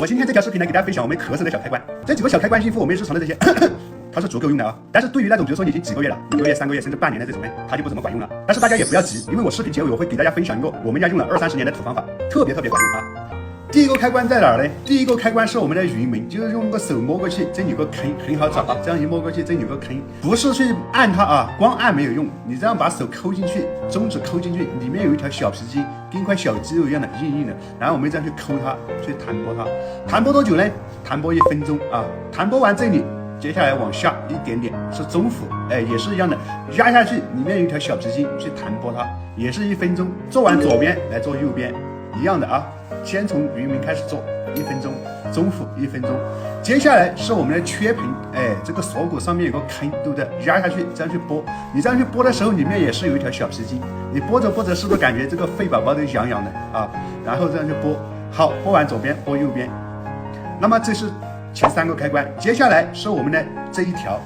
我今天这条视频呢，给大家分享我们咳嗽的小开关。这几个小开关应付我们日常的这些，它是足够用的啊。但是对于那种比如说你已经几个月了，1个月、3个月甚至半年的这种呢，它就不怎么管用了。但是大家也不要急，因为我视频结尾我会给大家分享一个我们家用了20-30年的土方法，特别管用啊。第一个开关在哪儿呢？第一个开关是我们的云门，就是用个手摸过去，这里有个坑，很好找啊。这样一摸过去，这里有个坑，不是去按它啊，光按没有用，你这样把手抠进去，中指抠进去，里面有一条小皮筋，跟一块小肌肉一样的，硬硬的。然后我们这样去抠它，去弹拨它，弹拨多久呢？弹拨1分钟啊。弹拨完这里，接下来往下一点点是中府，也是一样的，压下去，里面有一条小皮筋，去弹拨它，也是1分钟。做完左边来做右边，一样的啊。先从云门开始做，1分钟，中府1分钟。接下来是我们的缺盆，这个锁骨上面有个坑，对不对？压下去，这样去拨。你这样去拨的时候，里面也是有一条小皮筋。你拨着拨着，是不是感觉这个肺宝宝都痒痒的啊？然后这样去拨，好，拨完左边，拨右边。那么这是前3个开关，接下来是我们的这一条。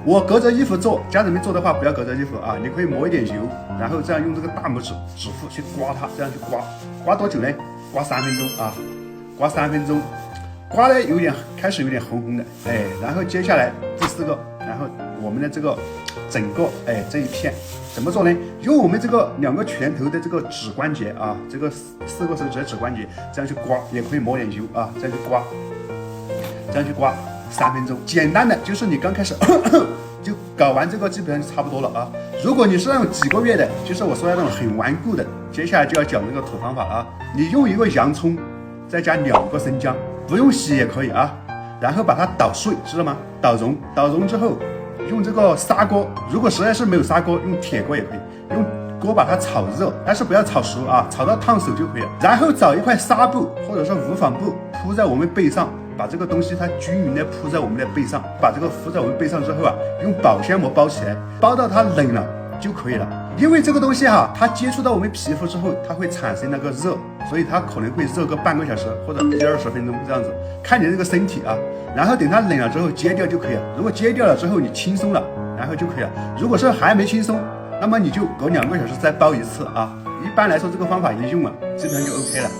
我隔着衣服做，家人们做的话不要隔着衣服啊，你可以抹一点油，然后这样用这个大拇指指腹去刮它，这样去刮多久呢？刮3分钟啊，刮3分钟，刮的开始有点红红的，然后接下来第4个，然后我们的这个整个这一片怎么做呢？用我们这个2个拳头的这个指关节啊，这个4个手指的指关节这样去刮，也可以抹点油啊，这样去刮，这样去刮。3分钟，简单的就是你刚开始就搞完这个，基本上就差不多了啊。如果你是那种几个月的，就是我说的那种很顽固的，接下来就要讲这个土方法了啊。你用1个洋葱，再加2个生姜，不用洗也可以啊。然后把它捣碎，知道吗？捣融之后，用这个砂锅，如果实在是没有砂锅，用铁锅也可以，用锅把它炒热，但是不要炒熟啊，炒到烫手就可以了。然后找一块纱布或者说无纺布铺在我们背上。把这个东西它均匀的铺在我们的背上，把这个敷在我们背上之后啊，用保鲜膜包起来，包到它冷了就可以了。因为这个东西哈，它接触到我们皮肤之后，它会产生那个热，所以它可能会热个半个小时或者10-20分钟这样子，看你这个身体啊。然后等它冷了之后揭掉就可以了。如果揭掉了之后你轻松了，然后就可以了。如果是还没轻松，那么你就隔2个小时再包一次啊。一般来说这个方法一用啊，基本上就 OK 了。